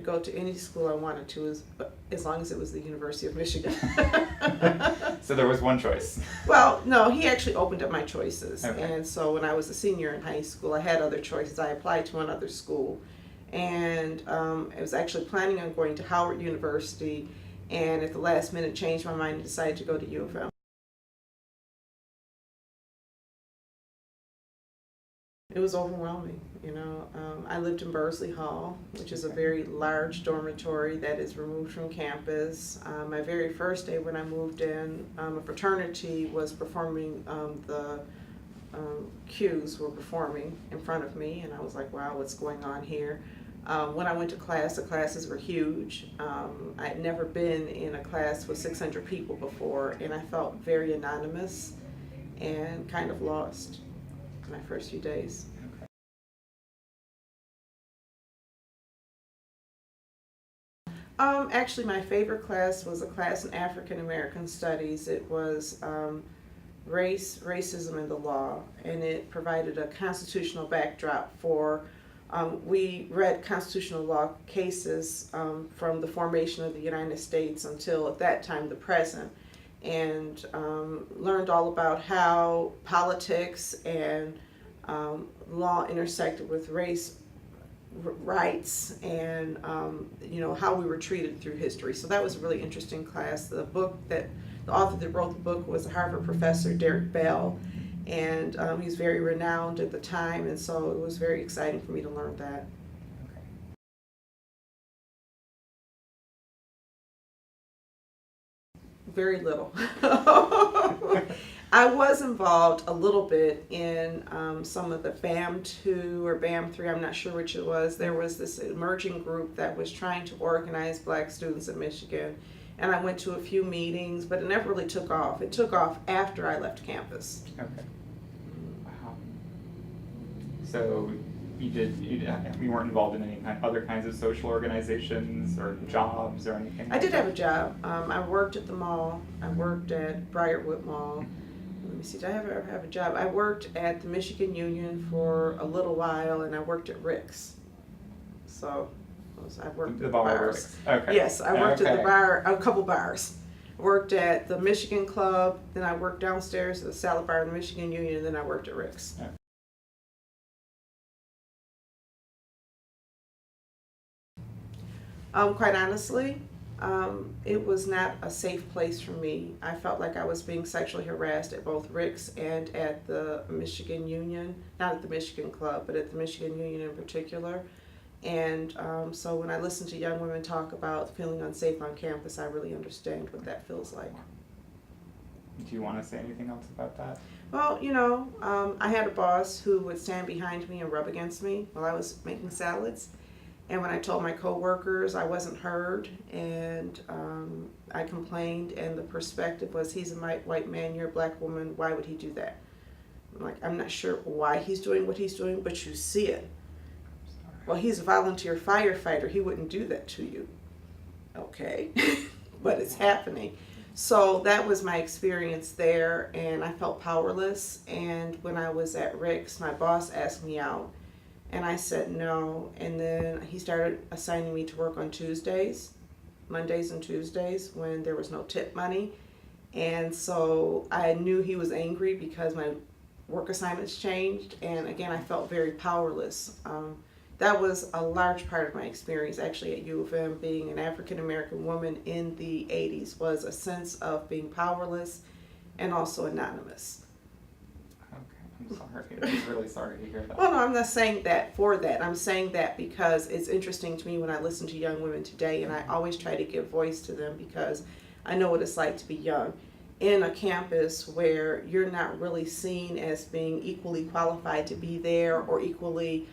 could go to any school I wanted to, as long as it was the University of Michigan. So there was one choice. Well, no, he actually opened up my choices. Okay. And so when I was a senior in high school, I had other choices. I applied to another school. And I was actually planning on going to Howard University, and at the last minute changed my mind and decided to go to U of M. It was overwhelming, you know. I lived in Bursley Hall, which is a very large dormitory that is removed from campus. My very first day when I moved in, a fraternity was performing, the cues were performing in front of me, and I was like, wow, what's going on here? When I went to class, the classes were huge. I'd never been in a class with 600 people before, and I felt very anonymous and kind of lost my first few days. Actually, my favorite class was a class in African American Studies. It was race, racism, and the law, and it provided a constitutional backdrop for. We read constitutional law cases from the formation of the United States until, at that time, the present, and learned all about how politics and law intersected with race rights, and you know, how we were treated through history. So that was a really interesting class. The author that wrote the book was a Harvard professor, Derek Bell, and he's very renowned at the time, and so it was very exciting for me to learn that. Very little. I was involved a little bit in some of the BAM2 or BAM3, I'm not sure which it was. There was this emerging group that was trying to organize black students in Michigan, and I went to a few meetings, but it never really took off. It took off after I left campus. Okay. Wow. So you weren't involved in any other kinds of social organizations or jobs or anything? I did have a job. I worked at the mall. I worked at Briarwood Mall. Let me see, did I ever have a job? I worked at the Michigan Union for a little while, and I worked at Rick's. So I worked the at bar bars. Okay. Yes, I worked at the Okay. bar, a couple bars. I worked at the Michigan Club, then I worked downstairs at the salad bar in the Michigan Union, and then I worked at Rick's. Okay. Quite honestly, it was not a safe place for me. I felt like I was being sexually harassed at both Rick's and at the Michigan Union, not at the Michigan Club, but at the Michigan Union in particular. And so when I listen to young women talk about feeling unsafe on campus, I really understand what that feels like. Do you want to say anything else about that? Well, you know, I had a boss who would stand behind me and rub against me while I was making salads. And when I told my coworkers, I wasn't heard, and I complained, and the perspective was, he's a white man, you're a black woman, why would he do that? I'm like, I'm not sure why he's doing what he's doing, but you see it. Well, he's a volunteer firefighter, he wouldn't do that to you. Okay, but it's happening. So that was my experience there, and I felt powerless. And when I was at Rick's, my boss asked me out, and I said no. And then he started assigning me to work on Tuesdays, Mondays and Tuesdays, when there was no tip money. And so I knew he was angry because my work assignments changed, and again, I felt very powerless. That was a large part of my experience actually at U of M. Being an African American woman in the 80s was a sense of being powerless and also anonymous. Okay, I'm sorry. I'm really sorry to hear that. Well, no, I'm not saying that for that. I'm saying that because it's interesting to me when I listen to young women today, and I always try to give voice to them because I know what it's like to be young in a campus where you're not really seen as being equally qualified to be there or equally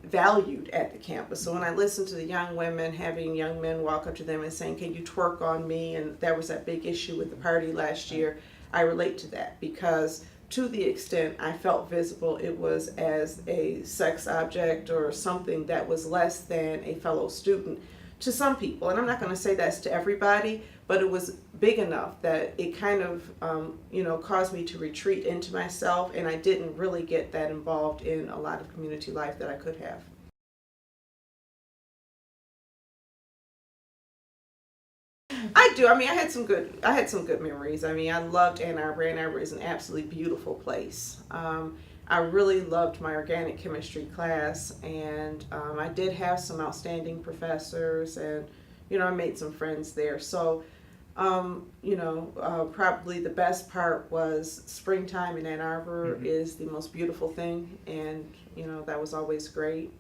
valued at the campus. So when I listen to the young women having young men walk up to them and saying, can you twerk on me? And that was that big issue with the party last year. I relate to that because to the extent I felt visible, it was as a sex object or something that was less than a fellow student to some people. And I'm not going to say that's to everybody, but it was big enough that it kind of, caused me to retreat into myself, and I didn't really get that involved in a lot of community life that I could have. I do. I mean, I had some good memories. I mean, I loved Ann Arbor. Ann Arbor is an absolutely beautiful place. I really loved my organic chemistry class, and I did have some outstanding professors, and I made some friends there. So, probably the best part was springtime in Ann Arbor is the most beautiful thing, and that was always great.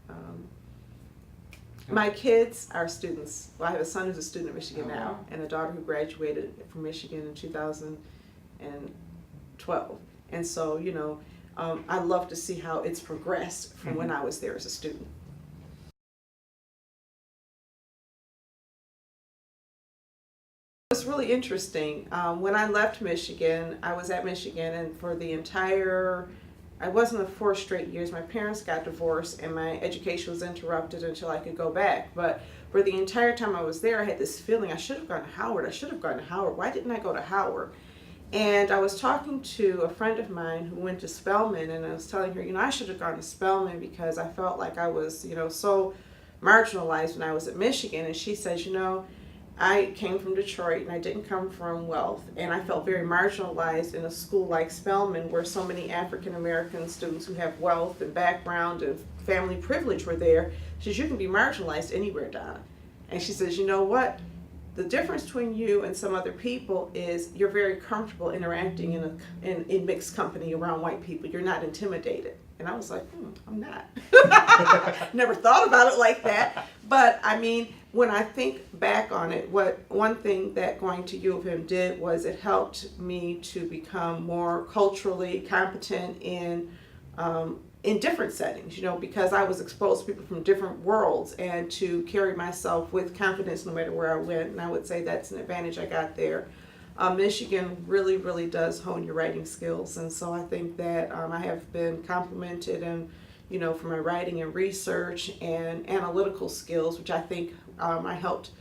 My kids are students. Well, I have a son who's a student at Michigan now, and a daughter who graduated from Michigan in 2012. And so, I love to see how it's progressed from when I was there as a student. It's really interesting. When I left Michigan, I was at Michigan, and for the entire, I wasn't 4 straight years. My parents got divorced, and my education was interrupted until I could go back. But for the entire time I was there, I had this feeling I should have gone to Howard. I should have gone to Howard. Why didn't I go to Howard? And I was talking to a friend of mine who went to Spelman, and I was telling her, I should have gone to Spelman because I felt like I was, so marginalized when I was at Michigan. And she says, I came from Detroit, and I didn't come from wealth, and I felt very marginalized in a school like Spelman where so many African American students who have wealth and background and family privilege were there. She says, you can be marginalized anywhere, Donna. And she says, you know what? The difference between you and some other people is you're very comfortable interacting in mixed company around white people. You're not intimidated. And I was like, I'm not. Never thought about it like that. But I mean, when I think back on it, one thing that going to U of M did was it helped me to become more culturally competent in different settings, because I was exposed to people from different worlds, and to carry myself with confidence no matter where I went. And I would say that's an advantage I got there. Michigan really, really does hone your writing skills, and so I think that I have been complimented, and for my writing and research and analytical skills, which I think I helped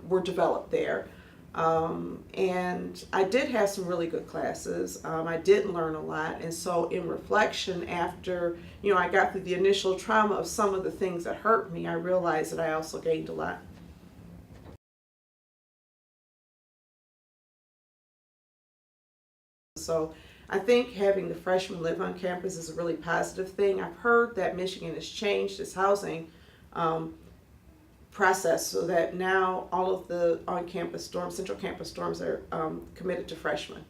were developed there. And I did have some really good classes. I did learn a lot, and so in reflection, after I got through the initial trauma of some of the things that hurt me, I realized that I also gained a lot. So I think having the freshmen live on campus is a really positive thing. I've heard that Michigan has changed its housing process so that now all of the on-campus dorms, central campus dorms, are committed to freshmen.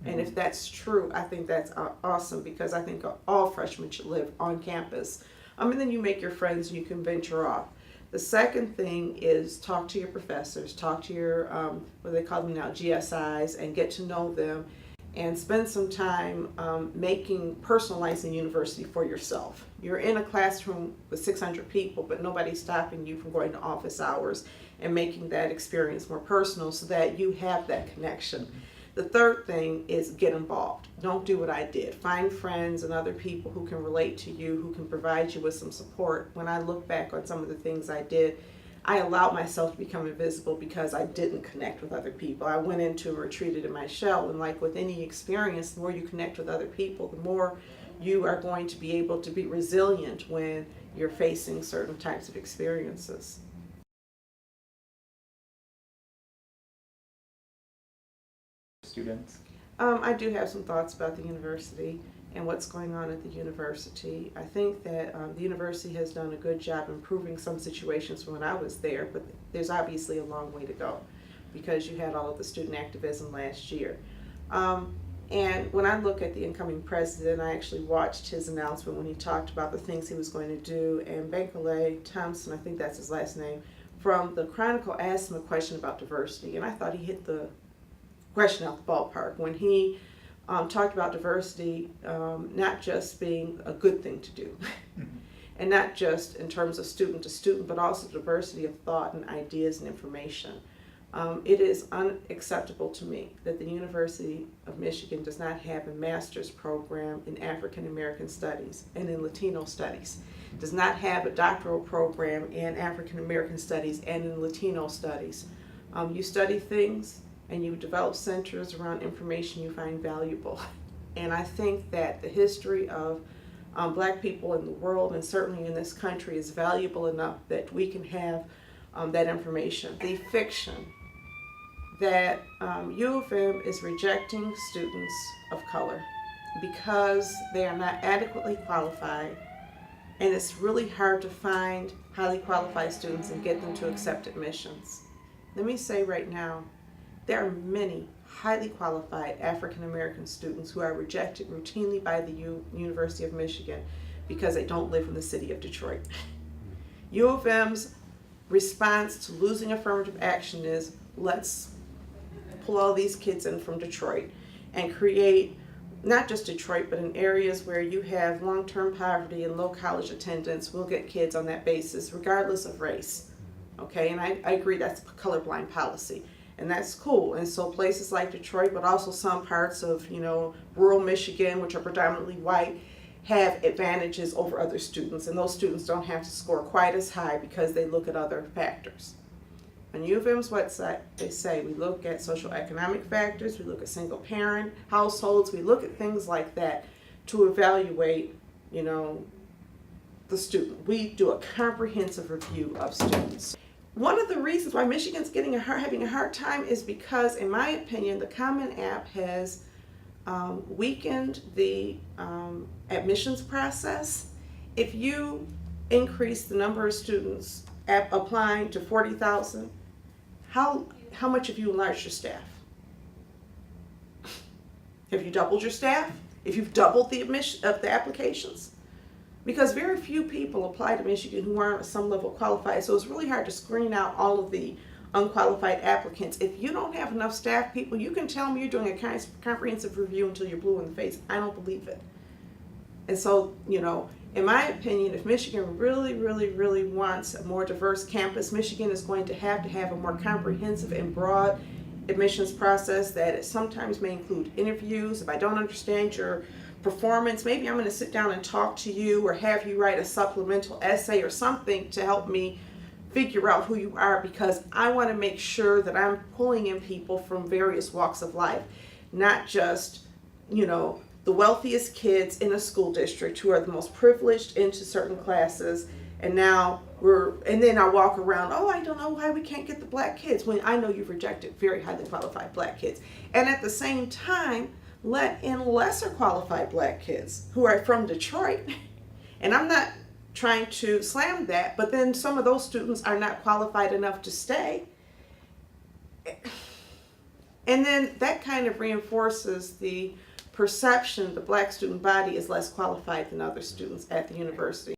And if that's true, I think that's awesome, because I think all freshmen should live on campus. And then you make your friends and you can venture off. The second thing is talk to your professors, talk to your, what they call them now, GSIs, and get to know them, and spend some time personalizing university for yourself. You're in a classroom with 600 people, but nobody's stopping you from going to office hours and making that experience more personal so that you have that connection. The third thing is get involved. Don't do what I did. Find friends and other people who can relate to you, who can provide you with some support. When I look back on some of the things I did, I allowed myself to become invisible because I didn't connect with other people. I went into and retreated in my shell, and like with any experience, the more you connect with other people, the more you are going to be able to be resilient when you're facing certain types of experiences. Students. I do have some thoughts about the university and what's going on at the university. I think that the university has done a good job improving some situations from when I was there, but there's obviously a long way to go because you had all of the student activism last year. And when I look at the incoming president, I actually watched his announcement when he talked about the things he was going to do, and Bankole Thompson, I think that's his last name, from the Chronicle asked him a question about diversity, and I thought he hit the question out the ballpark when he talked about diversity not just being a good thing to do and not just in terms of student to student, but also diversity of thought and ideas and information. It is unacceptable to me that the University of Michigan does not have a master's program in African American studies and in Latino studies, does not have a doctoral program in African American studies and in Latino studies. You study things and you develop centers around information you find valuable. And I think that the history of Black people in the world, and certainly in this country, is valuable enough that we can have that information. The fiction that U of M is rejecting students of color because they are not adequately qualified, and it's really hard to find highly qualified students and get them to accept admissions. Let me say right now, there are many highly qualified African American students who are rejected routinely by the University of Michigan because they don't live in the city of Detroit. U of M's response to losing affirmative action is, let's pull all these kids in from Detroit and create not just Detroit, but in areas where you have long-term poverty and low college attendance, we'll get kids on that basis regardless of race. Okay, and I agree that's colorblind policy, and that's cool. And so places like Detroit, but also some parts of, rural Michigan, which are predominantly white, have advantages over other students, and those students don't have to score quite as high because they look at other factors. On U of M's website, they say we look at social economic factors, we look at single parent households, we look at things like that to evaluate, the student. We do a comprehensive review of students. One of the reasons why Michigan's having a hard time is because, in my opinion, the Common App has weakened the admissions process. If you increase the number of students applying to 40,000, how much have you enlarged your staff? Have you doubled your staff? If you've doubled the admission of the applications? Because very few people apply to Michigan who aren't at some level qualified, so it's really hard to screen out all of the unqualified applicants. If you don't have enough staff people, you can tell me you're doing a comprehensive review until you're blue in the face. I don't believe it. And so, in my opinion, if Michigan really, really, really wants a more diverse campus, Michigan is going to have a more comprehensive and broad admissions process that it sometimes may include interviews. If I don't understand your performance, maybe I'm going to sit down and talk to you or have you write a supplemental essay or something to help me figure out who you are, because I want to make sure that I'm pulling in people from various walks of life, not just, the wealthiest kids in a school district who are the most privileged into certain classes, and then I walk around, I don't know why we can't get the black kids, when I know you've rejected very highly qualified black kids. And at the same time, let in lesser qualified black kids who are from Detroit. And I'm not trying to slam that, but then some of those students are not qualified enough to stay. And then that kind of reinforces the perception the black student body is less qualified than other students at the university.